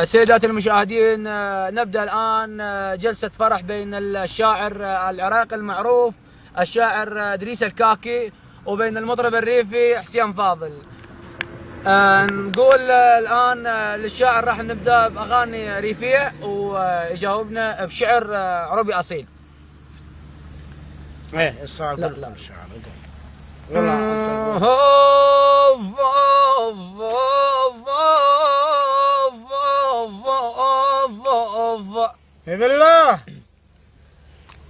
سيدات المشاهدين، نبدأ الآن جلسة فرح بين الشاعر العراقي المعروف الشاعر إدريس الكاكي وبين المطرب الريفي حسين فاضل. نقول الآن للشاعر راح نبدأ بأغاني ريفية ويجاوبنا بشعر عربي أصيل. ايه الصعب. لا لا الشعر بالله.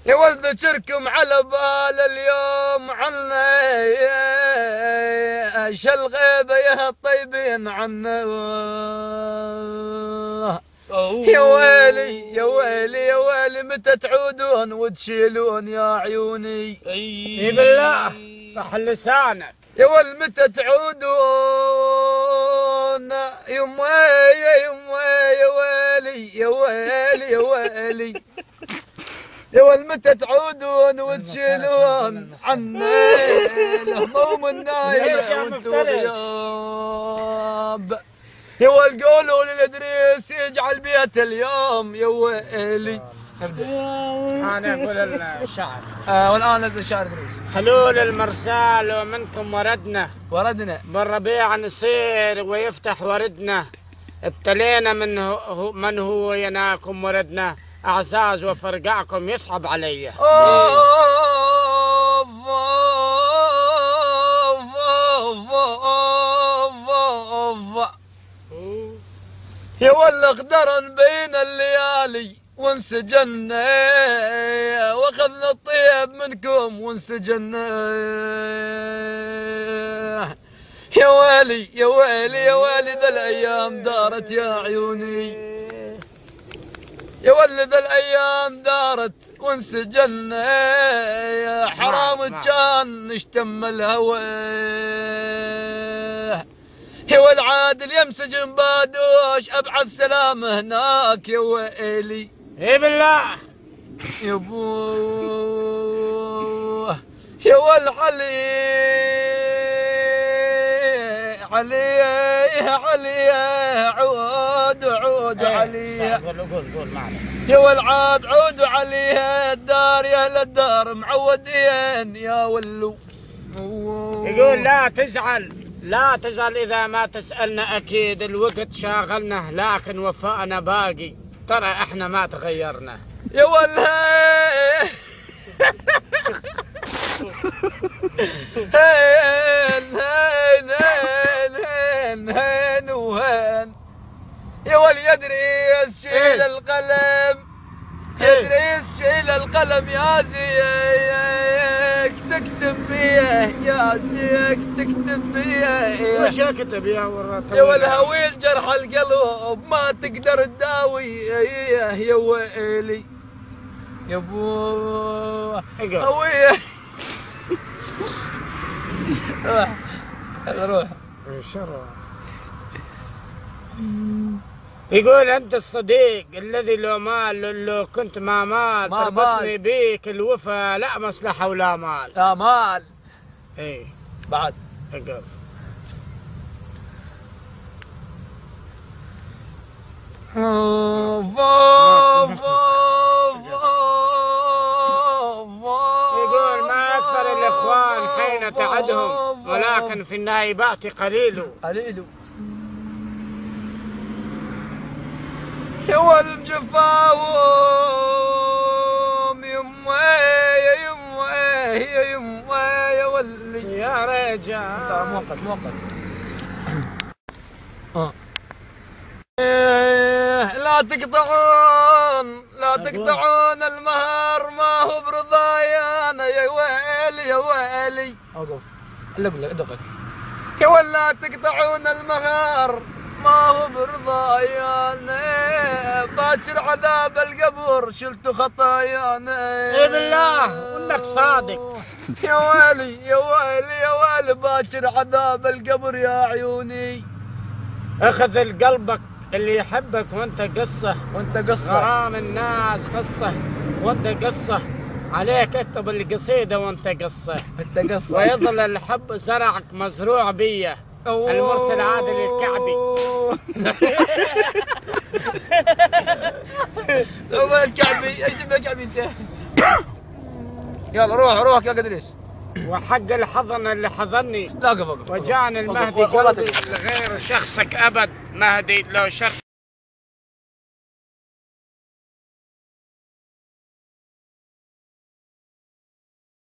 يا ولد شركم على بال اليوم عنا ايش الغيبة يا الطيبين عنا. يا ويلي يا ويلي يا ويلي متى تعودون وتشيلون يا عيوني. اي بالله صح لسانك. يا ولد متى تعودون يموي يا يموي يا ويلي يا ويلي يا ويلي. يا ولد متى تعودون وتشيلون عنا الهموم النايم وانتو غياب. يا ولد قولوا للإدريس يجعل بيت اليوم يا ويلي. انا اقول الشعر. والان الشاعر إدريس. حلول المرسال ومنكم وردنا بالربيع نصير ويفتح وردنا. ابتلينا من هو يناكم وردنا. اعزاز وفرقعكم يصعب علي. يا ولا اقدرن بين الليالي وانسجنا واخذنا الطيب منكم وانسجنا. يا ويلي يا ويلي يا ويلي ذا الايام دارت يا عيوني. يا ولد الايام دارت وانسجنا يا حرام كان نشتم الهوى. يا والعادل يمسجن بادوش ابعث سلام هناك يا ويلي. اي بالله يا ابوه يا والعلي علي علي عود عود علي. قول معنا. يا والعاد عود عليها الدار يا اهل الدار معودين يا ولو. يقول لا تزعل إذا ما تسألنا. أكيد الوقت شاغلنا لكن وفاءنا باقي. ترى إحنا ما تغيرنا. يا والله هين هين هين هين وهين. يا ولي إدريس شيل القلم. إدريس شيل القلم يا زيك تكتب بيه يا زيك تكتب بيه. وش اكتب يا ورا؟ يا والهويل جرح القلب ما تقدر تداوي يا ويلي. يا ابوه هويه روح شرع. يقول أنت الصديق الذي لو مال لو كنت ما مال تربطني بيك الوفا لا مصلحة ولا مال. لا مال. ايه بعد اقف. يقول ما أكثر الإخوان حين تعدهم ولكن في النائبات قليل. يا والجفاوم يموي يا يموي يا يموي يا ولي يا رجال. مؤقت لا تقطعون المهر ما هو برضايانا يا ويلي يا ويلي. اوقف دقق. يا ولا تقطعون المهر ما هو برضايانا باكر عذاب القبر شلتوا خطايانا. اي بالله وانك صادق. يا ويلي يا ويلي يا ويلي باكر عذاب القبر يا عيوني. اخذ قلبك اللي يحبك وانت قصه غرام الناس قصه وانت قصه. عليك اكتب القصيده وانت قصه. ويظل الحب زرعك مزروع بيه. المرسل عادل الكعبي. هو الكعبي اجيب الكعبي انت. يلا روح يا قدريس. وحق الحضن اللي حضني لا قف وجاني المهدي قلبي غير شخصك ابد مهدي لو شخص